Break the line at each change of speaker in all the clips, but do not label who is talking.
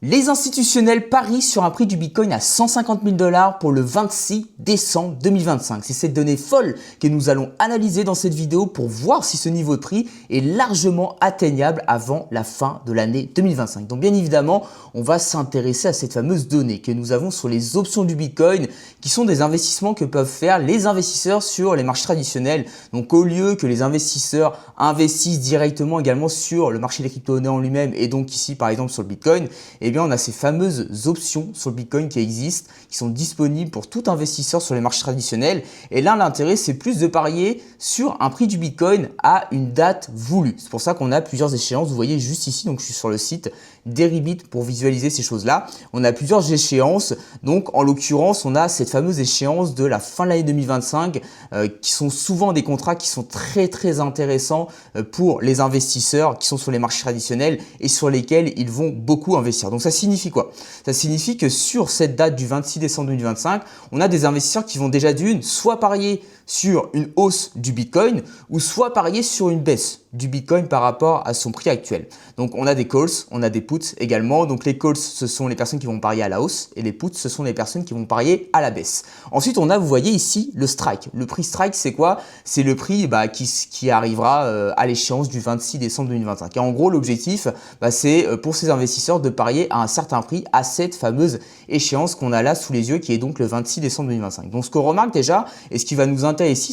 Les institutionnels parient sur un prix du Bitcoin à 150 000 $ pour le 26 décembre 2025. C'est cette donnée folle que nous allons analyser dans cette vidéo pour voir si ce niveau de prix est largement atteignable avant la fin de l'année 2025. Donc bien évidemment, on va s'intéresser à cette fameuse donnée que nous avons sur les options du Bitcoin qui sont des investissements que peuvent faire les investisseurs sur les marchés traditionnels. Donc au lieu que les investisseurs investissent directement également sur le marché des crypto-monnaies en lui-même et donc ici par exemple sur le Bitcoin, eh bien, on a ces fameuses options sur le Bitcoin qui existent, qui sont disponibles pour tout investisseur sur les marchés traditionnels. Et là, l'intérêt, c'est plus de parier sur un prix du Bitcoin à une date voulue. C'est pour ça qu'on a plusieurs échéances. Vous voyez juste ici, donc je suis sur le site Deribit pour visualiser ces choses-là. On a plusieurs échéances. Donc, en l'occurrence, on a cette fameuse échéance de la fin de l'année 2025 qui sont souvent des contrats qui sont très intéressants pour les investisseurs qui sont sur les marchés traditionnels et sur lesquels ils vont beaucoup investir. Donc ça signifie quoi? Ça signifie que sur cette date du 26 décembre 2025, on a des investisseurs qui vont déjà soit parier sur une hausse du Bitcoin ou soit parier sur une baisse du Bitcoin par rapport à son prix actuel. Donc on a des calls, on a des puts également. Donc les calls, ce sont les personnes qui vont parier à la hausse et les puts, ce sont les personnes qui vont parier à la baisse. Ensuite, on a, vous voyez ici, le strike. Le prix strike, c'est quoi? C'est le prix qui arrivera à l'échéance du 26 décembre 2025. Et en gros, l'objectif, c'est pour ces investisseurs de parier à un certain prix à cette fameuse échéance qu'on a là sous les yeux qui est donc le 26 décembre 2025. Donc ce qu'on remarque déjà et ce qui va nous intéresser ici,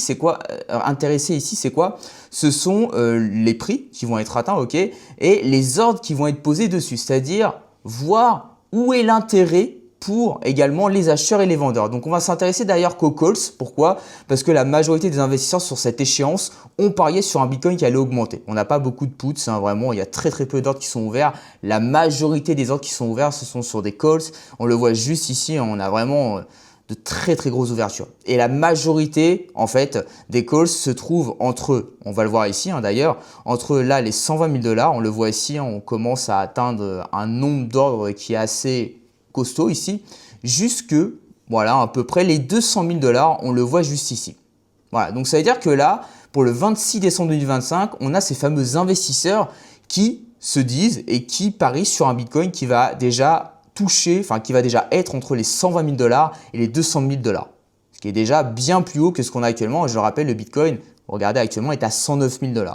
c'est quoi? Ce sont les prix qui vont être atteints, ok, et les ordres qui vont être posés dessus, c'est-à-dire voir où est l'intérêt pour également les acheteurs et les vendeurs. Donc on va s'intéresser d'ailleurs qu'aux calls. Pourquoi? Parce que la majorité des investisseurs sur cette échéance ont parié sur un Bitcoin qui allait augmenter. On n'a pas beaucoup de puts, vraiment, il y a très peu d'ordres qui sont ouverts. La majorité des ordres qui sont ouverts, ce sont sur des calls. On le voit juste ici, on a vraiment de très grosses ouvertures. Et la majorité, en fait, des calls se trouve entre, on va le voir ici d'ailleurs, entre là les 120 000 $, on le voit ici, on commence à atteindre un nombre d'ordres qui est assez costaud ici, jusque, voilà, à peu près les 200 000 $, on le voit juste ici. Voilà, donc ça veut dire que là, pour le 26 décembre 2025, on a ces fameux investisseurs qui se disent et qui parient sur un Bitcoin qui va déjà qui va déjà être entre les 120 000 $ et les 200 000 $. Ce qui est déjà bien plus haut que ce qu'on a actuellement. Je le rappelle, le Bitcoin, regardez actuellement, est à 109 000 $.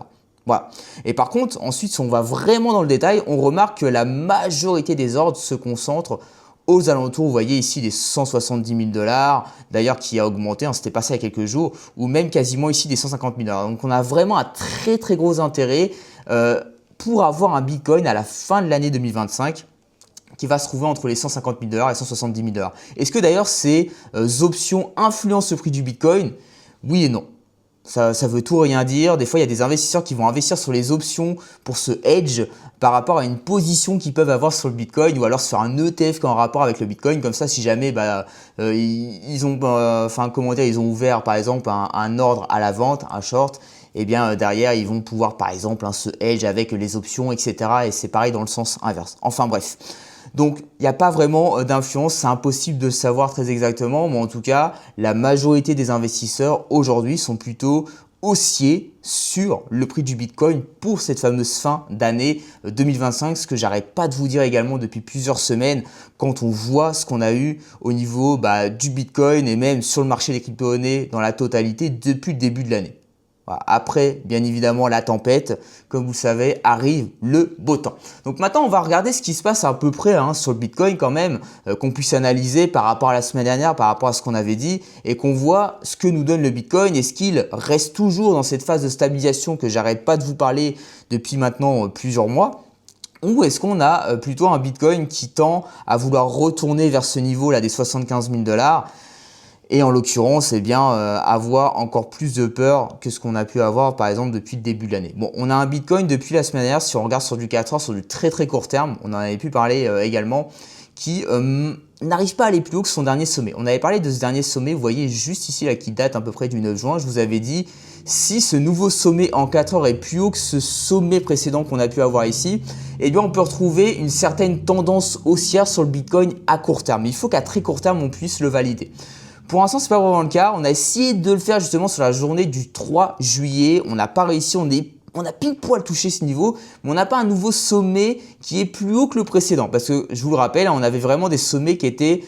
Voilà. Et par contre, ensuite, si on va vraiment dans le détail, on remarque que la majorité des ordres se concentrent aux alentours, vous voyez ici des 170 000 $, d'ailleurs qui a augmenté, c'était passé il y a quelques jours, ou même quasiment ici des 150 000 $. Donc on a vraiment un très gros intérêt pour avoir un Bitcoin à la fin de l'année 2025 qui va se trouver entre les 150 000 $ et 170 000 $. Est-ce que d'ailleurs ces options influencent le prix du Bitcoin? Oui et non. Ça veut tout rien dire. Des fois, il y a des investisseurs qui vont investir sur les options pour se hedge par rapport à une position qu'ils peuvent avoir sur le Bitcoin ou alors sur un ETF qui est en rapport avec le Bitcoin. Comme ça, si jamais ils ont ouvert par exemple un ordre à la vente, un short, et bien derrière, ils vont pouvoir par exemple se hedge avec les options, etc. Et c'est pareil dans le sens inverse. Enfin bref. Donc, il n'y a pas vraiment d'influence, c'est impossible de savoir très exactement, mais en tout cas, la majorité des investisseurs aujourd'hui sont plutôt haussiers sur le prix du Bitcoin pour cette fameuse fin d'année 2025, ce que j'arrête pas de vous dire également depuis plusieurs semaines quand on voit ce qu'on a eu au niveau du Bitcoin et même sur le marché des crypto-monnaies dans la totalité depuis le début de l'année. Après, bien évidemment, la tempête, comme vous le savez, arrive le beau temps. Donc maintenant, on va regarder ce qui se passe à peu près sur le Bitcoin quand même, qu'on puisse analyser par rapport à la semaine dernière, par rapport à ce qu'on avait dit et qu'on voit ce que nous donne le Bitcoin. Est-ce qu'il reste toujours dans cette phase de stabilisation que j'arrête pas de vous parler depuis maintenant plusieurs mois? Ou est-ce qu'on a plutôt un Bitcoin qui tend à vouloir retourner vers ce niveau-là des 75 000 $? Et en l'occurrence, avoir encore plus de peur que ce qu'on a pu avoir par exemple depuis le début de l'année. Bon, on a un Bitcoin depuis la semaine dernière, si on regarde sur du 4 heures, sur du très court terme, on en avait pu parler également, qui n'arrive pas à aller plus haut que son dernier sommet. On avait parlé de ce dernier sommet, vous voyez juste ici là, qui date à peu près du 9 juin, je vous avais dit, si ce nouveau sommet en 4 heures est plus haut que ce sommet précédent qu'on a pu avoir ici, eh bien on peut retrouver une certaine tendance haussière sur le Bitcoin à court terme. Il faut qu'à très court terme, on puisse le valider. Pour l'instant, ce n'est pas vraiment le cas. On a essayé de le faire justement sur la journée du 3 juillet. On n'a pas réussi. On est on a pile poil touché ce niveau, mais on n'a pas un nouveau sommet qui est plus haut que le précédent. Parce que je vous le rappelle, on avait vraiment des sommets qui étaient,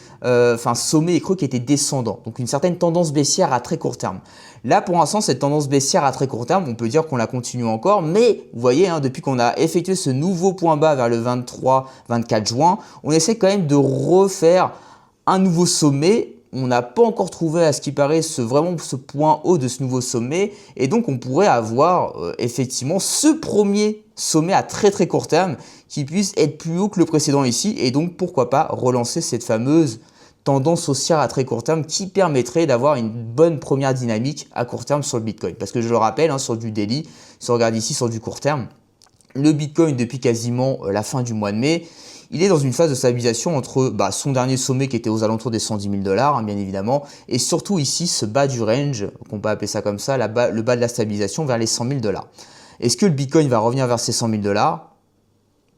sommets et creux qui étaient descendants. Donc une certaine tendance baissière à très court terme. Là, pour l'instant, cette tendance baissière à très court terme, on peut dire qu'on la continue encore. Mais vous voyez, depuis qu'on a effectué ce nouveau point bas vers le 23-24 juin, on essaie quand même de refaire un nouveau sommet. On n'a pas encore trouvé à ce qui paraît vraiment ce point haut de ce nouveau sommet et donc on pourrait avoir effectivement ce premier sommet à très très court terme qui puisse être plus haut que le précédent ici et donc pourquoi pas relancer cette fameuse tendance haussière à très court terme qui permettrait d'avoir une bonne première dynamique à court terme sur le Bitcoin. Parce que je le rappelle, sur du daily, si on regarde ici sur du court terme, le Bitcoin depuis quasiment la fin du mois de mai, il est dans une phase de stabilisation entre son dernier sommet qui était aux alentours des 110 000 $, bien évidemment, et surtout ici ce bas du range, qu'on peut appeler ça comme ça, le bas de la stabilisation vers les 100 000 $. Est-ce que le Bitcoin va revenir vers ces 100 000 $?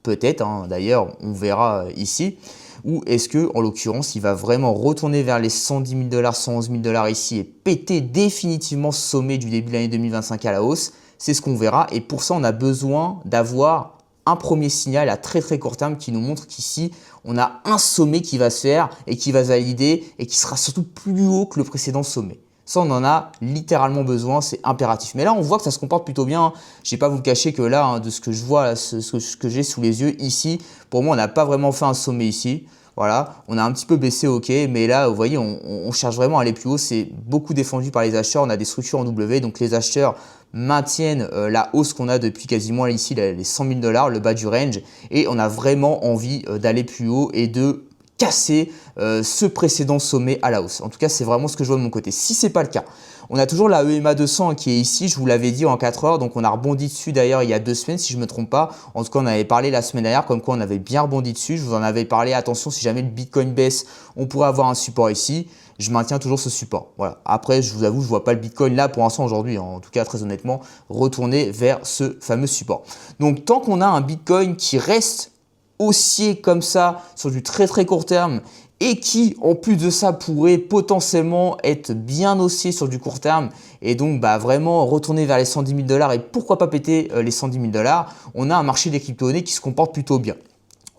Peut-être, d'ailleurs, on verra ici. Ou est-ce que, en l'occurrence, il va vraiment retourner vers les 110 000 $, 111 000 $ ici et péter définitivement ce sommet du début de l'année 2025 à la hausse? C'est ce qu'on verra et pour ça, on a besoin d'avoir un premier signal à très très court terme qui nous montre qu'ici, on a un sommet qui va se faire et qui va se valider et qui sera surtout plus haut que le précédent sommet. Ça, on en a littéralement besoin, c'est impératif. Mais là, on voit que ça se comporte plutôt bien. Je ne vais pas vous le cacher que là, de ce que je vois, ce que j'ai sous les yeux ici, pour moi, on n'a pas vraiment fait un sommet ici. Voilà, on a un petit peu baissé, ok, mais là, vous voyez, on cherche vraiment à aller plus haut. C'est beaucoup défendu par les acheteurs. On a des structures en W, donc les acheteurs maintiennent la hausse qu'on a depuis quasiment ici les 100 000 $, le bas du range, et on a vraiment envie d'aller plus haut et de casser ce précédent sommet à la hausse. En tout cas, c'est vraiment ce que je vois de mon côté. Si ce n'est pas le cas, on a toujours la EMA 200 qui est ici, je vous l'avais dit en 4 heures, donc on a rebondi dessus d'ailleurs il y a 2 semaines si je ne me trompe pas. En tout cas, on avait parlé la semaine dernière comme quoi on avait bien rebondi dessus. Je vous en avais parlé, attention, si jamais le Bitcoin baisse, on pourrait avoir un support ici. Je maintiens toujours ce support. Voilà. Après, je vous avoue, je ne vois pas le Bitcoin là pour l'instant aujourd'hui, en tout cas très honnêtement, retourner vers ce fameux support. Donc tant qu'on a un Bitcoin qui reste haussier comme ça sur du très très court terme et qui en plus de ça pourrait potentiellement être bien haussier sur du court terme et donc vraiment retourner vers les 110 000 $ et pourquoi pas péter les 110 000 $, on a un marché des crypto-monnaies qui se comporte plutôt bien.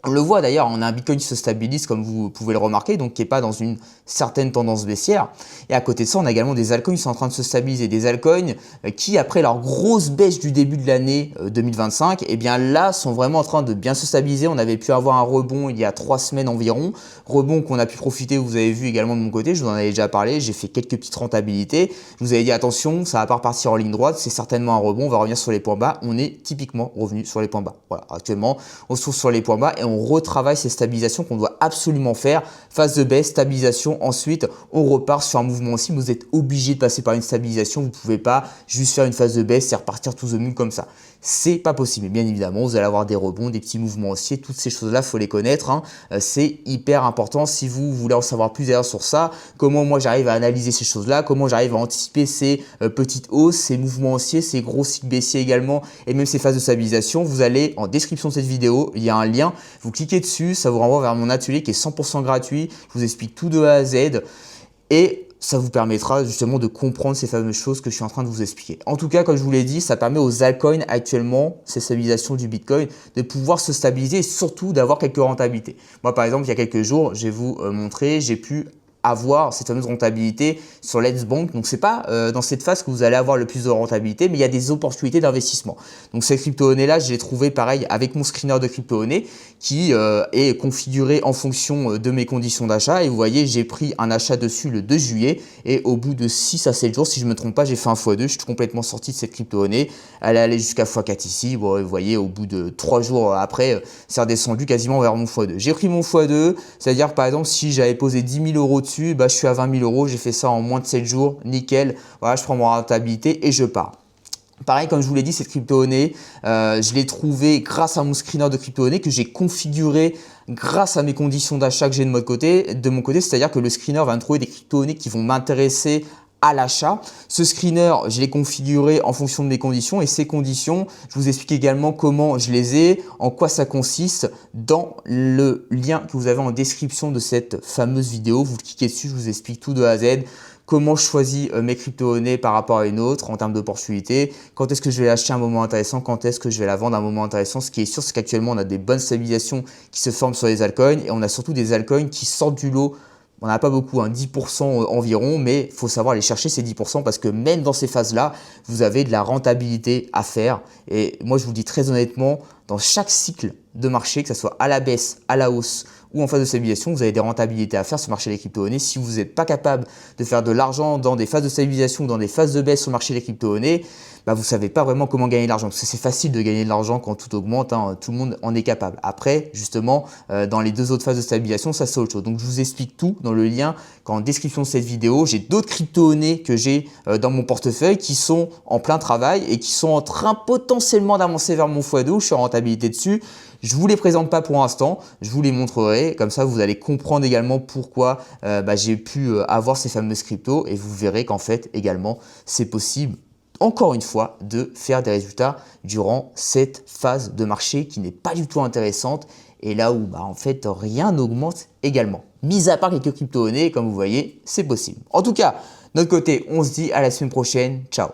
On le voit d'ailleurs, on a un Bitcoin qui se stabilise comme vous pouvez le remarquer, donc qui n'est pas dans une certaine tendance baissière. Et à côté de ça, on a également des altcoins qui sont en train de se stabiliser. Des altcoins qui, après leur grosse baisse du début de l'année 2025, eh bien là, sont vraiment en train de bien se stabiliser. On avait pu avoir un rebond il y a 3 semaines environ. Rebond qu'on a pu profiter, vous avez vu également de mon côté, je vous en avais déjà parlé, j'ai fait quelques petites rentabilités. Je vous avais dit attention, ça va pas repartir en ligne droite, c'est certainement un rebond, on va revenir sur les points bas. On est typiquement revenu sur les points bas. Voilà, actuellement, on se trouve sur les points bas et on retravaille ces stabilisations qu'on doit absolument faire. Phase de baisse, stabilisation, ensuite on repart sur un mouvement aussi. Vous êtes obligé de passer par une stabilisation, vous ne pouvez pas juste faire une phase de baisse et repartir tout the moon comme ça. C'est pas possible. Mais bien évidemment, vous allez avoir des rebonds, des petits mouvements haussiers, toutes ces choses-là, il faut les connaître. C'est hyper important. Si vous voulez en savoir plus d'ailleurs sur ça, comment moi j'arrive à analyser ces choses-là, comment j'arrive à anticiper ces petites hausses, ces mouvements haussiers, ces gros cycles baissiers également et même ces phases de stabilisation, vous allez en description de cette vidéo, il y a un lien, vous cliquez dessus, ça vous renvoie vers mon atelier qui est 100% gratuit, je vous explique tout de A à Z et ça vous permettra justement de comprendre ces fameuses choses que je suis en train de vous expliquer. En tout cas, comme je vous l'ai dit, ça permet aux altcoins actuellement, ces stabilisations du Bitcoin, de pouvoir se stabiliser et surtout d'avoir quelques rentabilités. Moi, par exemple, il y a quelques jours, je vais vous montrer, j'ai pu avoir cette fameuse rentabilité sur Let's Bank. Donc, c'est pas dans cette phase que vous allez avoir le plus de rentabilité, mais il y a des opportunités d'investissement. Donc, ces crypto-monnaies-là, je l'ai trouvé pareil avec mon screener de crypto-monnaies qui est configuré en fonction de mes conditions d'achat. Et vous voyez, j'ai pris un achat dessus le 2 juillet et au bout de 6 à 7 jours, si je ne me trompe pas, j'ai fait un x2. Je suis complètement sorti de cette crypto-monnaie. Elle est allée jusqu'à x4 ici. Bon, vous voyez, au bout de 3 jours après, c'est redescendu quasiment vers mon x2. J'ai pris mon x2, c'est-à-dire par exemple, si j'avais posé 10 000 € dessus, je suis à 20 000 €. J'ai fait ça en moins de 7 jours. Nickel. Voilà, je prends mon rentabilité et je pars. Pareil, comme je vous l'ai dit, cette crypto-monnaie, je l'ai trouvée grâce à mon screener de crypto-monnaie que j'ai configuré grâce à mes conditions d'achat que j'ai de mon côté, c'est-à-dire que le screener va me trouver des crypto-monnaies qui vont m'intéresser à l'achat. Ce screener, je l'ai configuré en fonction de mes conditions et ces conditions, je vous explique également comment je les ai, en quoi ça consiste dans le lien que vous avez en description de cette fameuse vidéo. Vous cliquez dessus, je vous explique tout de A à Z. comment je choisis mes crypto-monnaies par rapport à une autre en termes d'opportunité, quand est-ce que je vais acheter à un moment intéressant, quand est-ce que je vais la vendre à un moment intéressant. Ce qui est sûr, c'est qu'actuellement, on a des bonnes stabilisations qui se forment sur les altcoins et on a surtout des altcoins qui sortent du lot. On n'a pas beaucoup, 10% environ, mais il faut savoir aller chercher ces 10% parce que même dans ces phases-là, vous avez de la rentabilité à faire. Et moi, je vous le dis très honnêtement, dans chaque cycle de marché, que ce soit à la baisse, à la hausse ou en phase de stabilisation, vous avez des rentabilités à faire sur le marché des crypto-monnaies. Si vous n'êtes pas capable de faire de l'argent dans des phases de stabilisation ou dans des phases de baisse sur le marché des crypto-monnaies, vous ne savez pas vraiment comment gagner de l'argent. Parce que c'est facile de gagner de l'argent quand tout augmente, tout le monde en est capable. Après, justement, dans les deux autres phases de stabilisation, ça c'est autre chose. Donc je vous explique tout dans le lien en description de cette vidéo. J'ai d'autres crypto-monnaies que j'ai dans mon portefeuille qui sont en plein travail et qui sont en train potentiellement d'avancer vers mon x2 où je suis en rentabilité dessus. Je ne vous les présente pas pour l'instant, je vous les montrerai, comme ça vous allez comprendre également pourquoi j'ai pu avoir ces fameuses cryptos et vous verrez qu'en fait également c'est possible encore une fois de faire des résultats durant cette phase de marché qui n'est pas du tout intéressante et là où en fait rien n'augmente également. Mis à part quelques crypto-monnaies, comme vous voyez, c'est possible. En tout cas, de notre côté, on se dit à la semaine prochaine. Ciao!